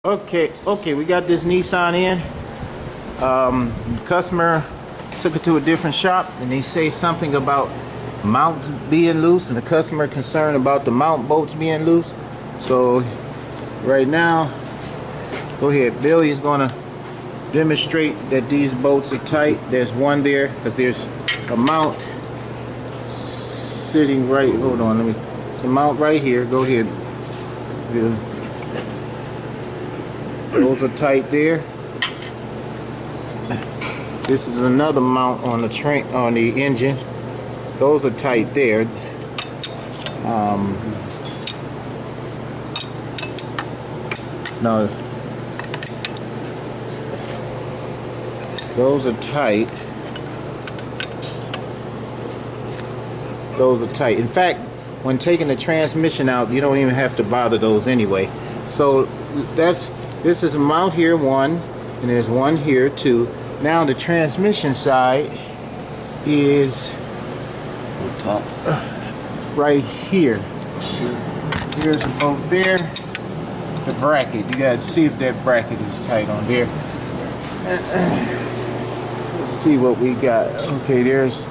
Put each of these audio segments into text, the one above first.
Okay, we got this Nissan in. The customer took it to a different shop and they say something about mounts being loose, and the customer concerned about the mount bolts being loose. So right now, go ahead, Billy is gonna demonstrate that these bolts are tight. There's one there because there's a mount sitting right, hold on, it's a mount right here. Go ahead, Billy. Those are tight there. This is another mount on the train, on the engine. Those are tight there. No, those are tight. Those are tight. In fact, when taking the transmission out, you don't even have to bother those anyway. So this is a mount here, one, and there's one here, two. Now the transmission side is right here. Here's a bolt there. The bracket. You gotta see if that bracket is tight on there. Let's see what we got. Okay, there's.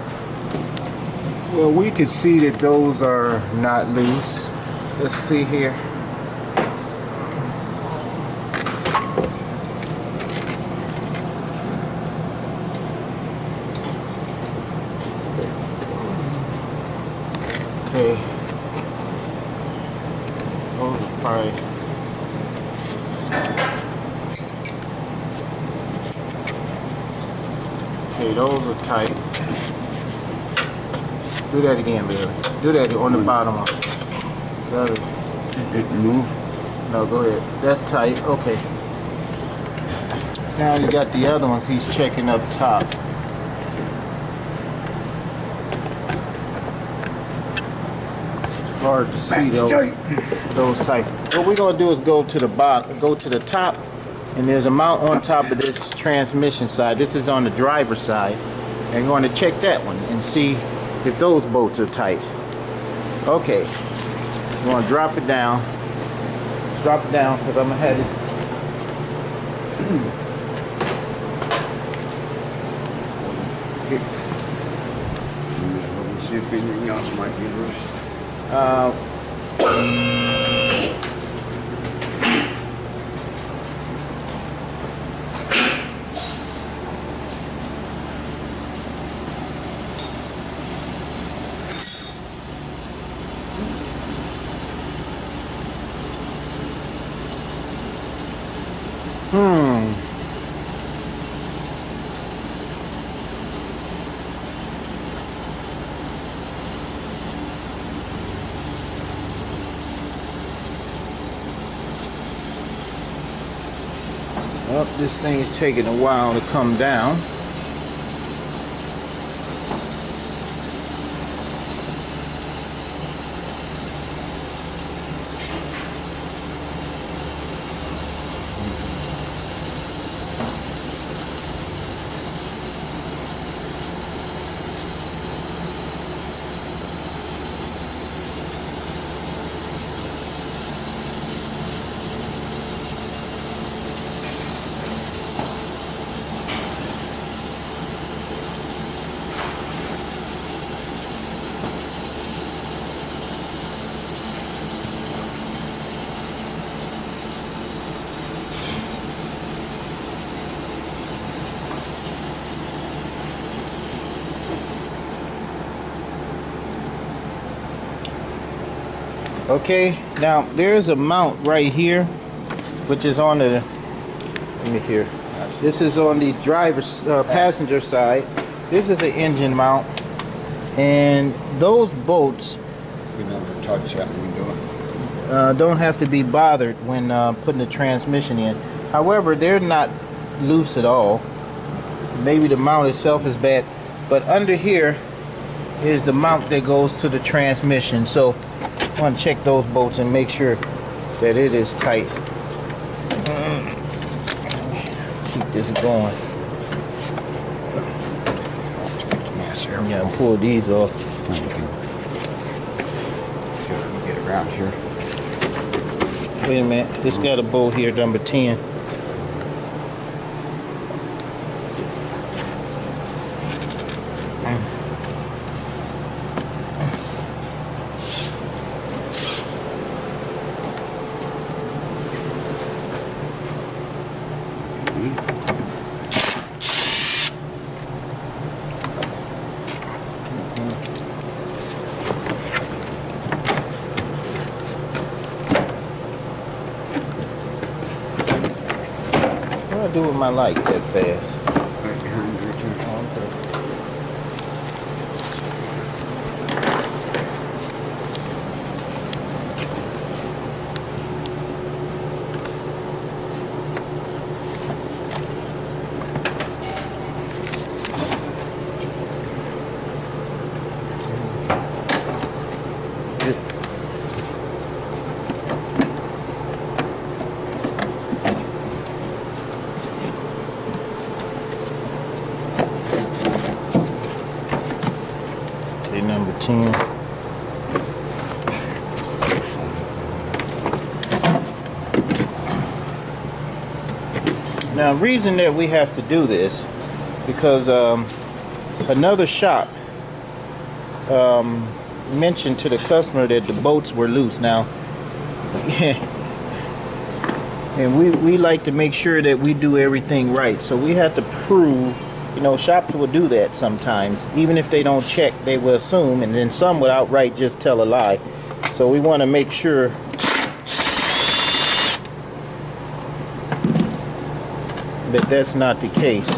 Well, we could see that those are not loose. Let's see here. Okay. Those are probably. Okay, those are tight. Do that again, Billy. Do that on the bottom one. It move? No, go ahead. That's tight. Okay. Now you got the other ones. He's checking up top. Hard to see those tight. What we're gonna do is go to the bottom, go to the top, and there's a mount on top of this transmission side. This is on the driver's side, and we're going to check that one and see if those bolts are tight. Okay, we're gonna drop it down. Drop it down because I'm gonna have this. See if anything else might be loose. Well, this thing is taking a while to come down. Okay, now there's a mount right here, which is on the, let me hear. This is on the driver's passenger side. This is an engine mount, and those bolts don't have to be bothered when putting the transmission in. However, they're not loose at all. Maybe the mount itself is bad, but under here is the mount that goes to the transmission. So I want to check those bolts and make sure that it is tight. Keep this going. Yeah, pull these off. Get around here. Wait a minute. This got a bolt here, number 10. What do I do with my light that fast? Right behind you, right there. Oh, okay. Okay, number 10. Now, reason that we have to do this because another shop mentioned to the customer that the bolts were loose. Now, and we like to make sure that we do everything right, so we have to prove. You know, shops will do that sometimes. Even if they don't check, they will assume, and then some will outright just tell a lie. So we want to make sure that that's not the case.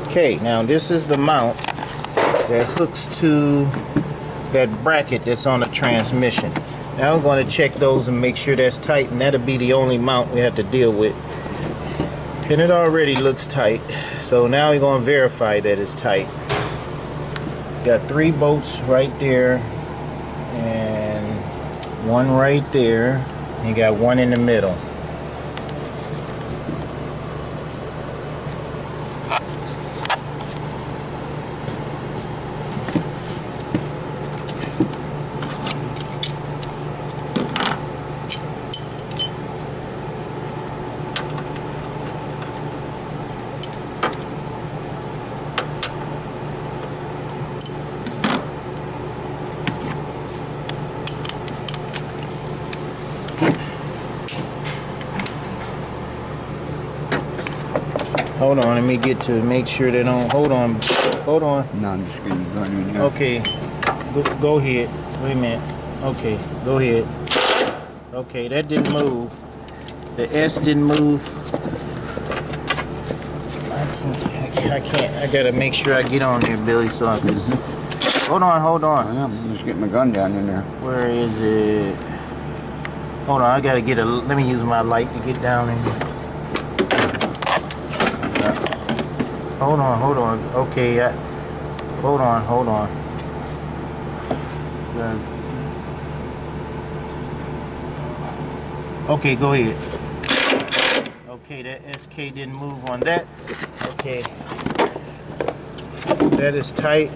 Okay, now this is the mount that hooks to that bracket that's on the transmission. Now I'm going to check those and make sure that's tight, and that'll be the only mount we have to deal with. And it already looks tight, so now we're going to verify that it's tight. Got 3 bolts right there and 1 right there, and you got 1 in the middle. Hold on, let me get to make sure they don't. Hold on. No, I'm just getting going in here. Okay, go ahead. Wait a minute. Okay, go ahead. Okay, that didn't move. The S didn't move. I can't. I gotta make sure I get on there, Billy, so I can. Hold on. I'm just getting my gun down in there. Where is it? Hold on, I gotta get a. Let me use my light to get down in there. Hold on. Okay, hold on. Okay, go ahead. Okay, that SK didn't move on that. Okay, that is tight.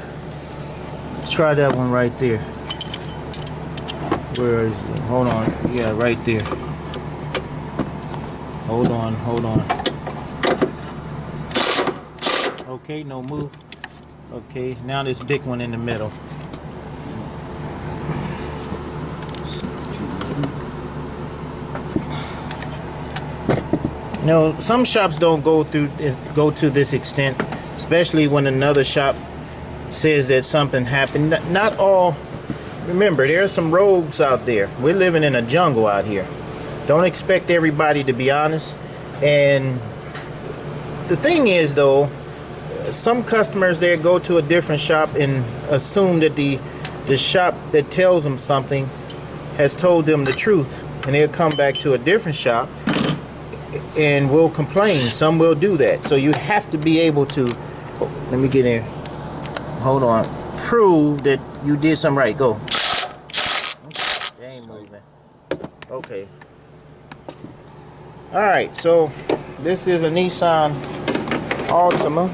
Let's try that one right there. Where is it? Hold on. Yeah, right there. Hold on. Okay, no move. Okay, now this big one in the middle. You know, some shops don't go to this extent, especially when another shop says that something happened. Not all. Remember, there are some rogues out there. We're living in a jungle out here. Don't expect everybody to be honest. And the thing is, though, some customers there go to a different shop and assume that the shop that tells them something has told them the truth, and they'll come back to a different shop and will complain. Some will do that. So you have to be able to, let me get in. Hold on. Prove that you did something right. Go. They ain't moving. Okay. All right. So this is a Nissan Altima.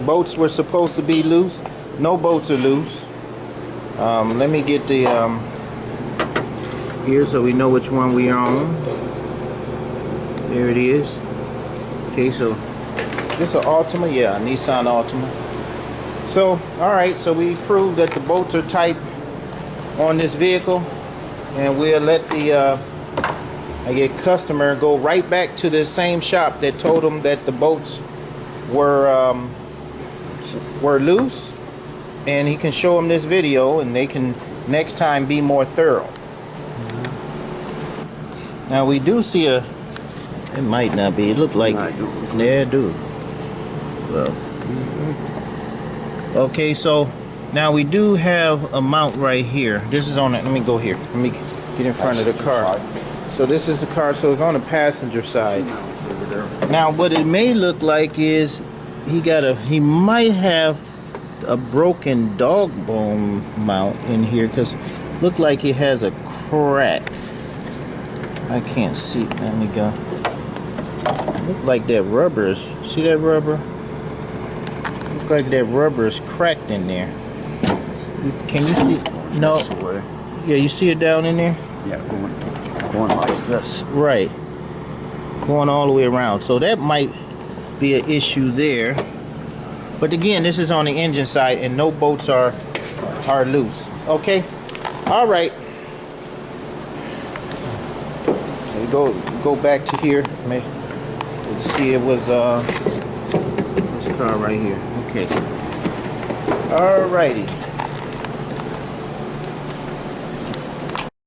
Bolts were supposed to be loose. No bolts are loose. Let me get the here so we know which one we are on. There it is. Okay, so this is an Altima, yeah, a Nissan Altima. So, all right, so we proved that the bolts are tight on this vehicle, and we'll let the customer go right back to the same shop that told them that the bolts were loose, and he can show them this video, and they can next time be more thorough. Now we do see a, it might not be, it looked like, yeah, it do. Well, okay, so now we do have a mount right here. This is on it. Let me go here. Let me get in front of the car. So this is the car, so it's on the passenger side. Now what it may look like is he might have a broken dog bone mount in here, because look like it has a crack. I can't see. Let me go. Look like that rubber is, see that rubber? Look like that rubber is cracked in there. Can you see? No. Yeah, you see it down in there? Yeah, going like this. Right. Going all the way around. So that might be an issue there. But again, this is on the engine side, and no bolts are loose. Okay. All right. Go back to here. You see it was this car right here. Okay. All righty.